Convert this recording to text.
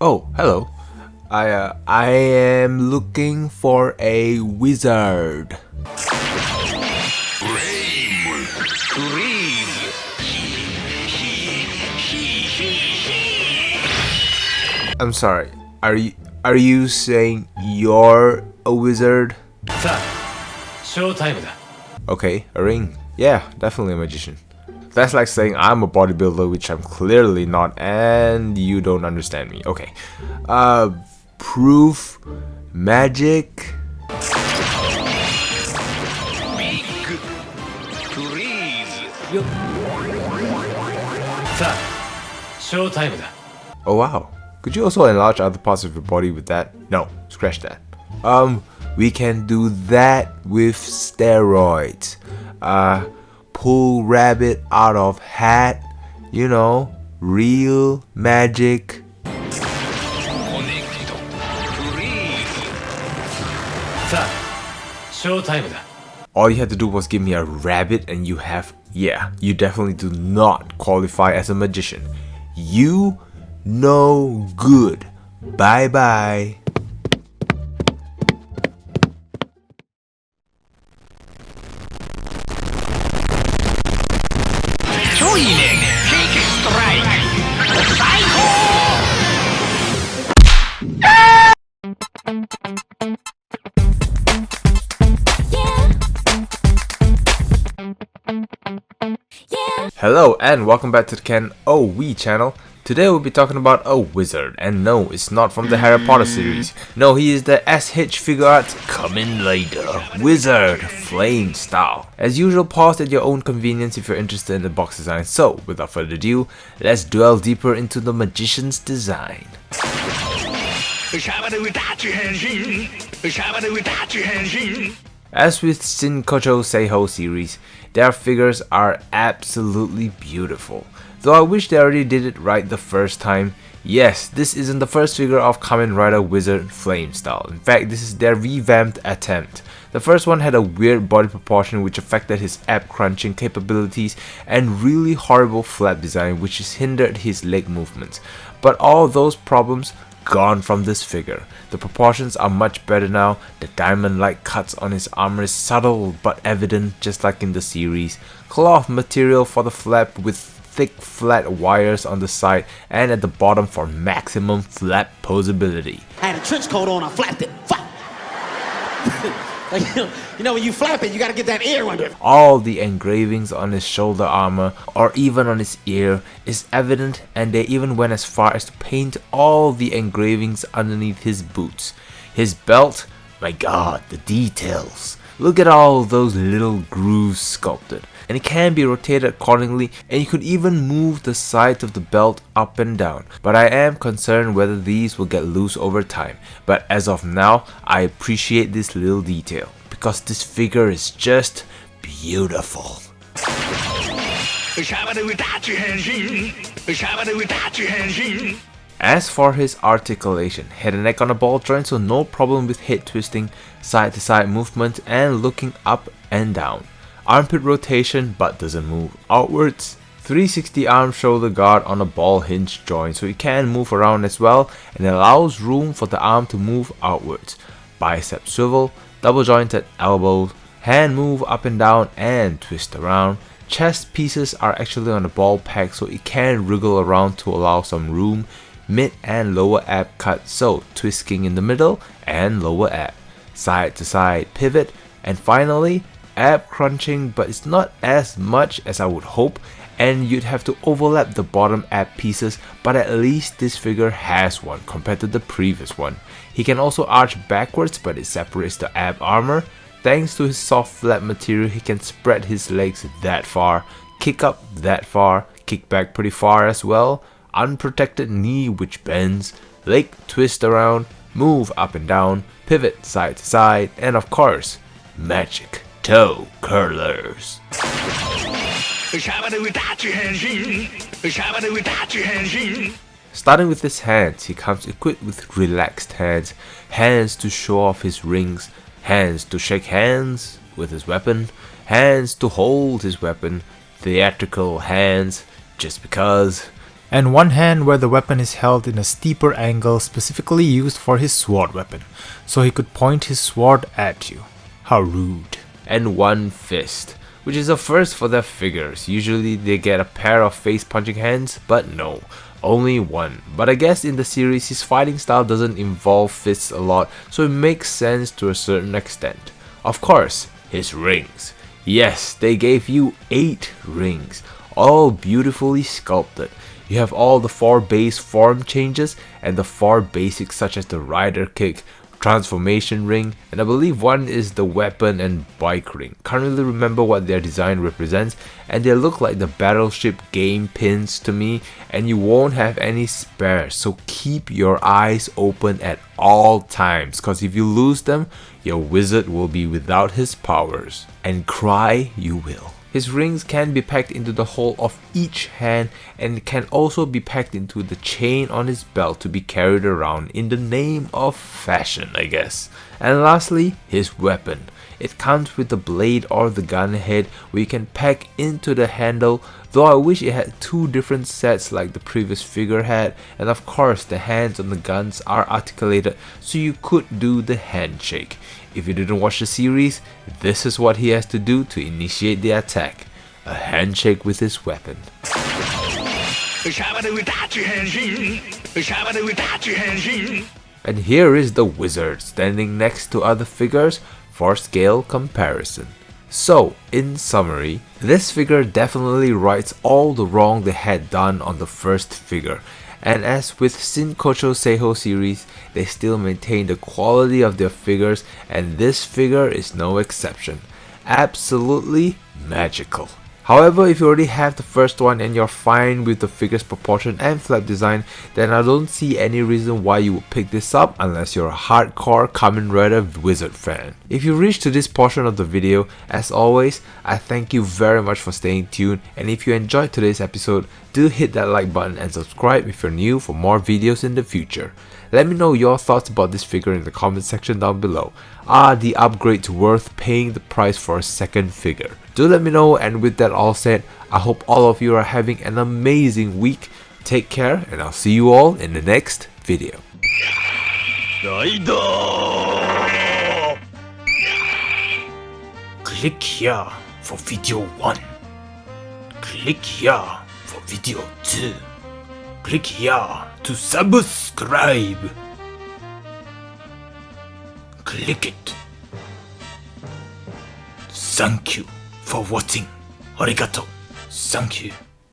Oh, hello. I am looking for a wizard. I'm sorry. Are you saying you're a wizard? Okay, a ring. Yeah, definitely a magician. That's like saying I'm a bodybuilder, which I'm clearly not, and you don't understand me. Okay. Proof, magic. Oh wow. Could you also enlarge other parts of your body with that? No, scratch that. We can do that with steroids. Pull rabbit out of hat. You know, real magic. All you had to do was give me a rabbit and you have... Yeah, you definitely do not qualify as a magician. You no good. Bye bye. Hello and welcome back to the KenOhwee Channel. Today we'll be talking about a wizard, and no, it's not from the Harry Potter series. No, he is the S.H Figuarts Kamen Rider Wizard, flame style. As usual, pause at your own convenience if you're interested in the box design. So, without further ado, let's delve deeper into the magician's design. As with Shinkocchou Seihou series, their figures are absolutely beautiful. Though I wish they already did it right the first time. Yes, this isn't the first figure of Kamen Rider Wizard flame style. In fact, this is their revamped attempt. The first one had a weird body proportion which affected his ab crunching capabilities and really horrible flap design which has hindered his leg movements. But all those problems gone from this figure. The proportions are much better now. The diamond-like cuts on his armor is subtle but evident, just like in the series. Cloth material for the flap with thick flat wires on the side and at the bottom for maximum flap posability. I had a trench coat on, I flapped it. Flap! Like, you know, when you flap it, you gotta get that air under it. All the engravings on his shoulder armor or even on his ear is evident, and they even went as far as to paint all the engravings underneath his boots. His belt, my god, the details. Look at all those little grooves sculpted. And it can be rotated accordingly, and you could even move the sides of the belt up and down. But I am concerned whether these will get loose over time. But as of now, I appreciate this little detail, because this figure is just beautiful. As for his articulation, head and neck on a ball joint, so no problem with head twisting, side to side movement and looking up and down. Armpit rotation but doesn't move outwards. 360 arm shoulder guard on a ball hinge joint, so it can move around as well and allows room for the arm to move outwards. Bicep swivel, double jointed elbows, hand move up and down and twist around. Chest pieces are actually on the ball peg, so it can wriggle around to allow some room. Mid and lower ab cut, so twisting in the middle and lower ab. Side to side pivot, and finally ab crunching, but it's not as much as I would hope, and you'd have to overlap the bottom ab pieces, but at least this figure has one compared to the previous one. He can also arch backwards, but it separates the ab armor. Thanks to his soft flap material, he can spread his legs that far, kick up that far, kick back pretty far as well. Unprotected knee which bends, leg twist around, move up and down, pivot side to side, and of course, magic toe curlers. Starting with his hands, he comes equipped with relaxed hands, hands to show off his rings, hands to shake hands with his weapon, hands to hold his weapon, theatrical hands, just because, and one hand where the weapon is held in a steeper angle specifically used for his sword weapon, so he could point his sword at you. How rude. And one fist, which is a first for their figures. Usually they get a pair of face punching hands, but no, only one. But I guess in the series his fighting style doesn't involve fists a lot, so it makes sense to a certain extent. Of course, his rings. Yes, they gave you 8 rings, all beautifully sculpted. You have all the 4 base form changes and the 4 basics such as the rider kick, transformation ring, and I believe one is the weapon and bike ring. Can't really remember what their design represents, and they look like the battleship game pins to me, and you won't have any spares, so keep your eyes open at all times, cause if you lose them, your wizard will be without his powers, and cry you will. His rings can be packed into the hole of each hand and can also be packed into the chain on his belt to be carried around in the name of fashion, I guess. And lastly, his weapon. It comes with the blade or the gun head where you can pack into the handle, though I wish it had 2 different sets like the previous figure had, and of course the hands on the guns are articulated so you could do the handshake. If you didn't watch the series, this is what he has to do to initiate the attack. A handshake with his weapon. And here is the wizard standing next to other figures for scale comparison. So, in summary, this figure definitely rights all the wrong they had done on the first figure. And as with Shinkocchou Seihou series, they still maintain the quality of their figures, and this figure is no exception. Absolutely magical. However, if you already have the first one and you're fine with the figure's proportion and flap design, then I don't see any reason why you would pick this up unless you're a hardcore Kamen Rider Wizard fan. If you reached to this portion of the video, as always, I thank you very much for staying tuned, and if you enjoyed today's episode, do hit that like button and subscribe if you're new for more videos in the future. Let me know your thoughts about this figure in the comment section down below. Are the upgrades worth paying the price for a second figure? Do let me know, and with that all said, I hope all of you are having an amazing week. Take care, and I'll see you all in the next video. Click here for video 1. Click here for video 2. Click here to subscribe. Click it. Thank you for watching. Arigato. Thank you.